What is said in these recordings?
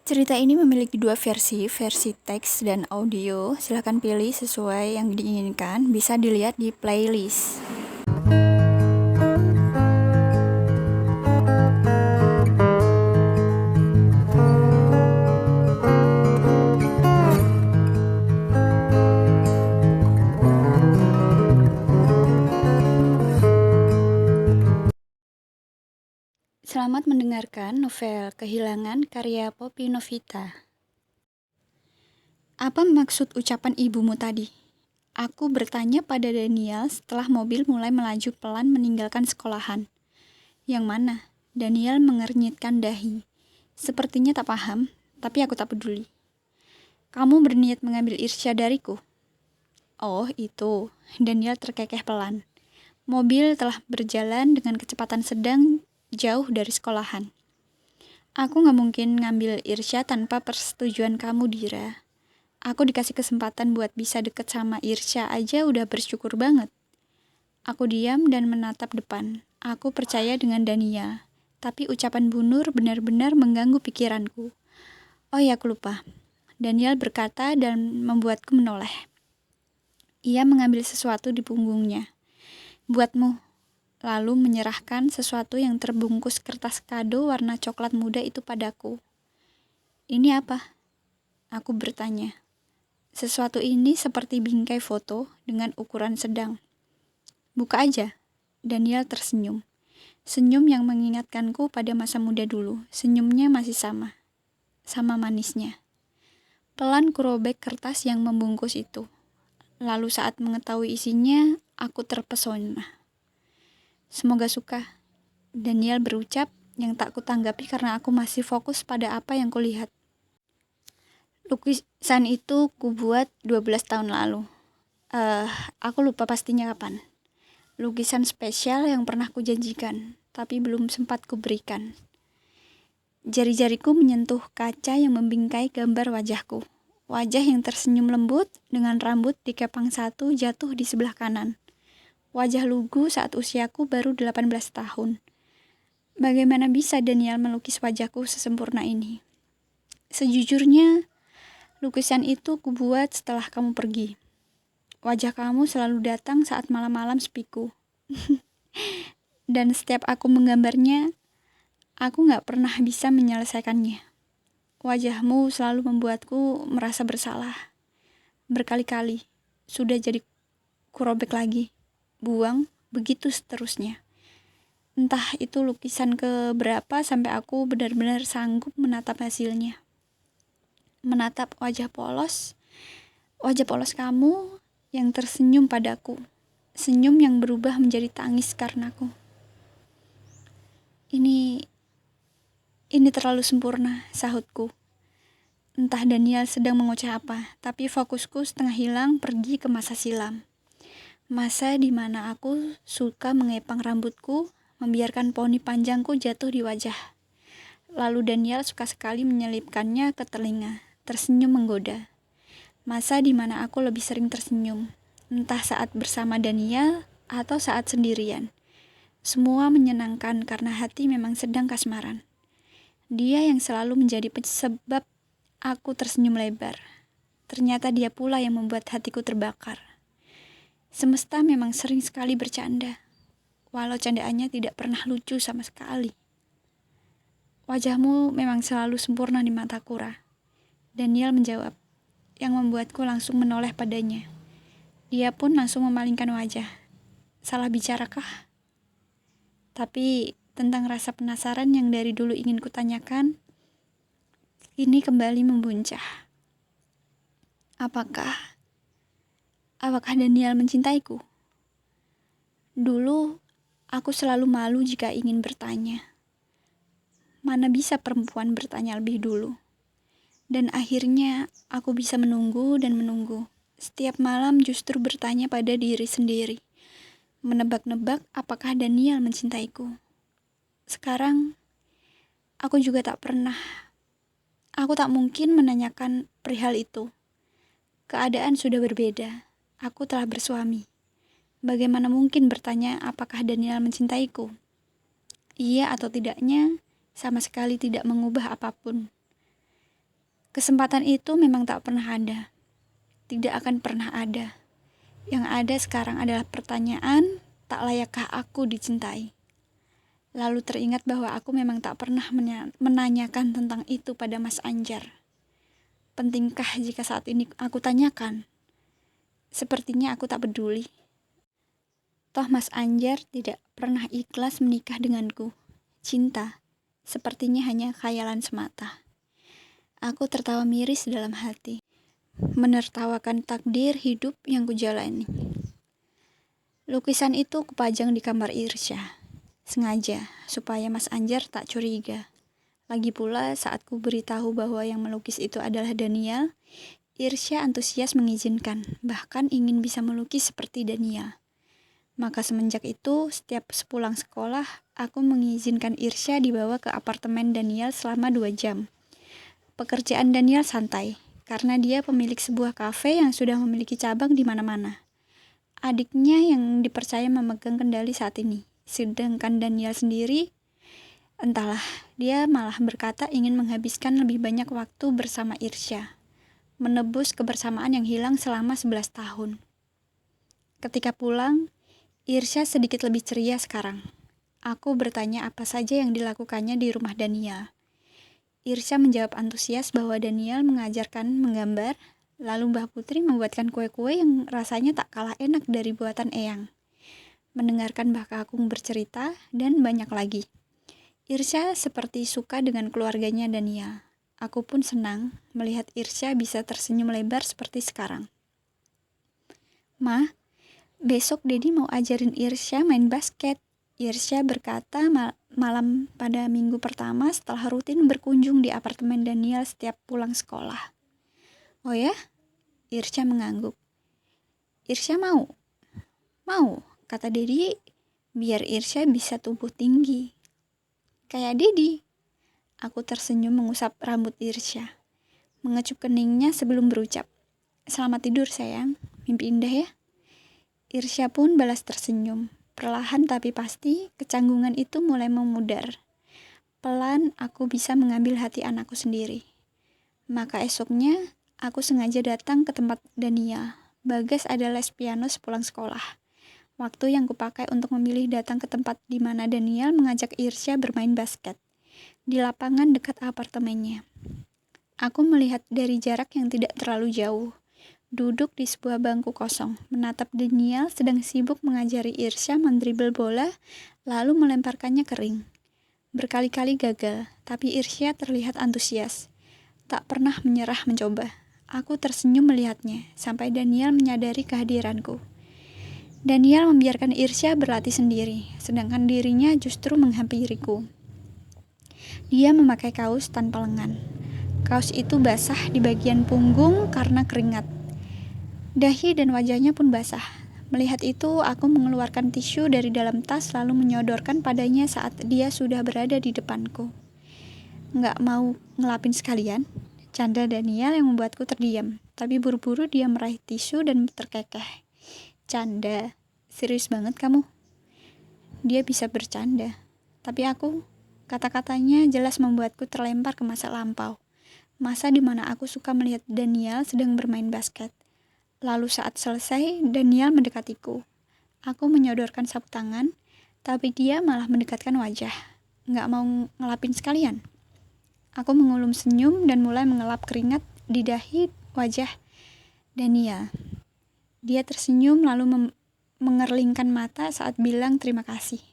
Cerita ini memiliki dua versi teks dan audio. Silahkan pilih sesuai yang diinginkan. Bisa dilihat di playlist. Selamat mendengarkan novel Kehilangan karya Poppy Novita. Apa maksud ucapan ibumu tadi? Aku bertanya pada Daniel setelah mobil mulai melaju pelan meninggalkan sekolahan. Yang mana? Daniel mengernyitkan dahi. Sepertinya tak paham, tapi aku tak peduli. Kamu berniat mengambil Irsya dariku? Oh, itu. Daniel terkekeh pelan. Mobil telah berjalan dengan kecepatan sedang jauh dari sekolahan. Aku gak mungkin ngambil Irsya tanpa persetujuan kamu, Dira. Aku dikasih kesempatan buat bisa deket sama Irsya aja udah bersyukur banget. Aku diam dan menatap depan. Aku percaya dengan Dania. Tapi ucapan Bu Nur benar-benar mengganggu pikiranku. Oh ya, aku lupa. Daniel berkata dan membuatku menoleh. Ia mengambil sesuatu di punggungnya. Buatmu. Lalu menyerahkan sesuatu yang terbungkus kertas kado warna coklat muda itu padaku. Ini apa? Aku bertanya. Sesuatu ini seperti bingkai foto dengan ukuran sedang. Buka aja. Daniel tersenyum. Senyum yang mengingatkanku pada masa muda dulu. Senyumnya masih sama. Sama manisnya. Pelan kurobek kertas yang membungkus itu. Lalu saat mengetahui isinya, aku terpesona. Semoga suka. Daniel berucap yang tak kutanggapi karena aku masih fokus pada apa yang kulihat. Lukisan itu kubuat 12 tahun lalu. Aku lupa pastinya kapan. Lukisan spesial yang pernah kujanjikan, tapi belum sempat kuberikan. Jari-jariku menyentuh kaca yang membingkai gambar wajahku. Wajah yang tersenyum lembut dengan rambut dikepang satu jatuh di sebelah kanan. Wajah lugu saat usiaku baru 18 tahun. Bagaimana bisa Daniel melukis wajahku sesempurna ini? Sejujurnya, lukisan itu kubuat setelah kamu pergi. Wajah kamu selalu datang saat malam-malam sepiku. Dan setiap aku menggambarnya, aku gak pernah bisa menyelesaikannya. Wajahmu selalu membuatku merasa bersalah. Berkali-kali, sudah jadi kurobek lagi. Buang, begitu seterusnya. Entah itu lukisan keberapa sampai aku benar-benar sanggup menatap hasilnya. Menatap wajah polos kamu yang tersenyum padaku. Senyum yang berubah menjadi tangis karenaku. Ini terlalu sempurna, sahutku. Entah Daniel sedang mengoceh apa, tapi fokusku setengah hilang pergi ke masa silam. Masa di mana aku suka mengepang rambutku, membiarkan poni panjangku jatuh di wajah. Lalu Daniel suka sekali menyelipkannya ke telinga, tersenyum menggoda. Masa di mana aku lebih sering tersenyum, entah saat bersama Daniel atau saat sendirian. Semua menyenangkan karena hati memang sedang kasmaran. Dia yang selalu menjadi penyebab aku tersenyum lebar. Ternyata dia pula yang membuat hatiku terbakar. Semesta memang sering sekali bercanda, walau candaannya tidak pernah lucu sama sekali. Wajahmu memang selalu sempurna di mataku, Ra. Daniel menjawab, yang membuatku langsung menoleh padanya. Dia pun langsung memalingkan wajah. Salah bicarakah? Tapi tentang rasa penasaran yang dari dulu ingin kutanyakan, ini kembali membuncah. Apakah Daniel mencintaiku? Dulu, aku selalu malu jika ingin bertanya. Mana bisa perempuan bertanya lebih dulu? Dan akhirnya, aku bisa menunggu dan menunggu. Setiap malam justru bertanya pada diri sendiri. Menebak-nebak apakah Daniel mencintaiku. Sekarang, aku juga tak pernah. Aku tak mungkin menanyakan perihal itu. Keadaan sudah berbeda. Aku telah bersuami. Bagaimana mungkin bertanya apakah Daniel mencintaiku? Iya atau tidaknya sama sekali tidak mengubah apapun. Kesempatan itu memang tak pernah ada. Tidak akan pernah ada. Yang ada sekarang adalah pertanyaan, tak layakkah aku dicintai? Lalu teringat bahwa aku memang tak pernah menanyakan tentang itu pada Mas Anjar. Pentingkah jika saat ini aku tanyakan? Sepertinya aku tak peduli. Toh Mas Anjar tidak pernah ikhlas menikah denganku. Cinta, sepertinya hanya khayalan semata. Aku tertawa miris dalam hati, menertawakan takdir hidup yang kujalani. Lukisan itu kupajang di kamar Irsya, sengaja supaya Mas Anjar tak curiga. Lagi pula saat ku beritahu bahwa yang melukis itu adalah Daniel, Irsya antusias mengizinkan, bahkan ingin bisa melukis seperti Daniel. Maka semenjak itu, setiap sepulang sekolah, aku mengizinkan Irsya dibawa ke apartemen Daniel selama 2 jam. Pekerjaan Daniel santai, karena dia pemilik sebuah kafe yang sudah memiliki cabang di mana-mana. Adiknya yang dipercaya memegang kendali saat ini. Sedangkan Daniel sendiri, entahlah, dia malah berkata ingin menghabiskan lebih banyak waktu bersama Irsya, menebus kebersamaan yang hilang selama 11 tahun. Ketika pulang, Irsya sedikit lebih ceria sekarang. Aku bertanya apa saja yang dilakukannya di rumah Daniel. Irsya menjawab antusias bahwa Daniel mengajarkan menggambar, lalu Mbah Putri membuatkan kue-kue yang rasanya tak kalah enak dari buatan Eyang. Mendengarkan Mbah Kakung bercerita, dan banyak lagi. Irsya seperti suka dengan keluarganya Daniel. Aku pun senang melihat Irsya bisa tersenyum lebar seperti sekarang. Ma, besok Dedi mau ajarin Irsya main basket. Irsya berkata malam pada minggu pertama setelah rutin berkunjung di apartemen Daniel setiap pulang sekolah. Oh ya? Irsya mengangguk. Irsya mau? Mau, kata Dedi, biar Irsya bisa tumbuh tinggi. Kayak Dedi. Aku tersenyum mengusap rambut Irsya, mengecup keningnya sebelum berucap, selamat tidur sayang, mimpi indah ya. Irsya pun balas tersenyum. Perlahan tapi pasti, kecanggungan itu mulai memudar. Pelan aku bisa mengambil hati anakku sendiri. Maka esoknya, aku sengaja datang ke tempat Daniel. Bagas ada les piano sepulang sekolah. Waktu yang kupakai untuk memilih datang ke tempat di mana Daniel mengajak Irsya bermain basket. Di lapangan dekat apartemennya. Aku melihat dari jarak yang tidak terlalu jauh. Duduk di sebuah bangku kosong, menatap Daniel sedang sibuk mengajari Irsya mendribel bola, lalu melemparkannya ke ring. Berkali-kali gagal, tapi Irsya terlihat antusias. Tak pernah menyerah mencoba. Aku tersenyum melihatnya, sampai Daniel menyadari kehadiranku. Daniel membiarkan Irsya berlatih sendiri, sedangkan dirinya justru menghampiriku. Dia memakai kaos tanpa lengan. Kaos itu basah di bagian punggung karena keringat. Dahi dan wajahnya pun basah. Melihat itu, aku mengeluarkan tisu dari dalam tas lalu menyodorkan padanya saat dia sudah berada di depanku. Nggak mau ngelapin sekalian? Canda Daniel yang membuatku terdiam. Tapi buru-buru dia meraih tisu dan terkekeh. Canda? Serius banget kamu? Dia bisa bercanda. Tapi aku, kata-katanya jelas membuatku terlempar ke masa lampau. Masa di mana aku suka melihat Daniel sedang bermain basket. Lalu saat selesai, Daniel mendekatiku. Aku menyodorkan sapu tangan, tapi dia malah mendekatkan wajah. Nggak mau ngelapin sekalian. Aku mengulum senyum dan mulai mengelap keringat di dahi wajah Daniel. Dia tersenyum lalu mengerlingkan mata saat bilang terima kasih.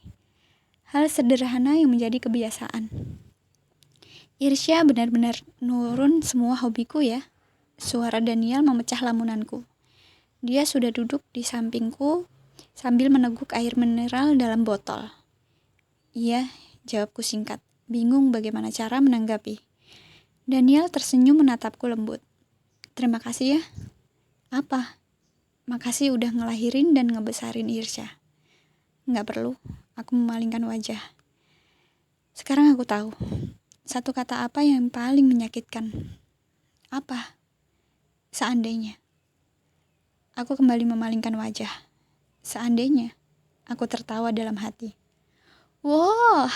Hal sederhana yang menjadi kebiasaan. Irsya benar-benar nurun semua hobiku ya. Suara Daniel memecah lamunanku. Dia sudah duduk di sampingku sambil meneguk air mineral dalam botol. Iya, jawabku singkat, bingung bagaimana cara menanggapi. Daniel tersenyum menatapku lembut. Terima kasih ya. Apa? Makasih udah ngelahirin dan ngebesarin Irsya. Nggak perlu, aku memalingkan wajah. Sekarang aku tahu, satu kata apa yang paling menyakitkan. Apa? Seandainya. Aku kembali memalingkan wajah. Seandainya, aku tertawa dalam hati. Wow,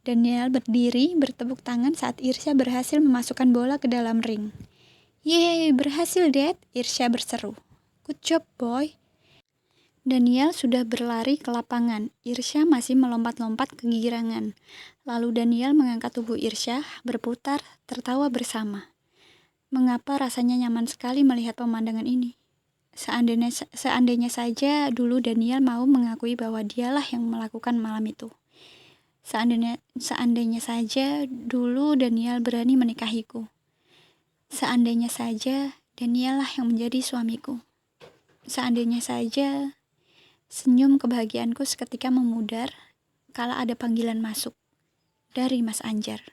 Daniel berdiri bertepuk tangan saat Irsya berhasil memasukkan bola ke dalam ring. Yeay, berhasil, Dad, Irsya berseru. Good job, boy. Daniel sudah berlari ke lapangan. Irsya masih melompat-lompat kegirangan. Lalu Daniel mengangkat tubuh Irsya, berputar, tertawa bersama. Mengapa rasanya nyaman sekali melihat pemandangan ini? Seandainya saja dulu Daniel mau mengakui bahwa dialah yang melakukan malam itu. Seandainya saja dulu Daniel berani menikahiku. Seandainya saja Daniel lah yang menjadi suamiku. Seandainya saja senyum kebahagiaanku seketika memudar kala ada panggilan masuk dari Mas Anjar.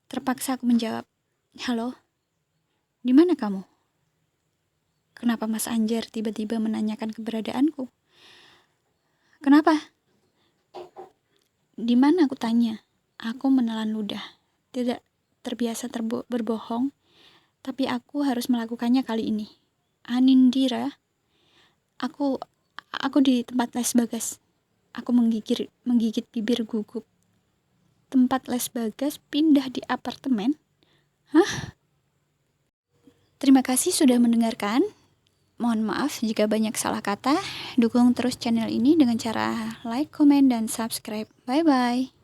Terpaksa aku menjawab, "Halo, di mana kamu?" Kenapa Mas Anjar tiba-tiba menanyakan keberadaanku? Kenapa? Di mana, aku tanya. Aku menelan ludah. Tidak terbiasa berbohong, tapi aku harus melakukannya kali ini. Anindira, aku di tempat les Bagas. Aku menggigit bibir gugup. Tempat les Bagas pindah di apartemen? Hah? Terima kasih sudah mendengarkan. Mohon maaf jika banyak salah kata. Dukung terus channel ini dengan cara like, komen, dan subscribe. Bye-bye.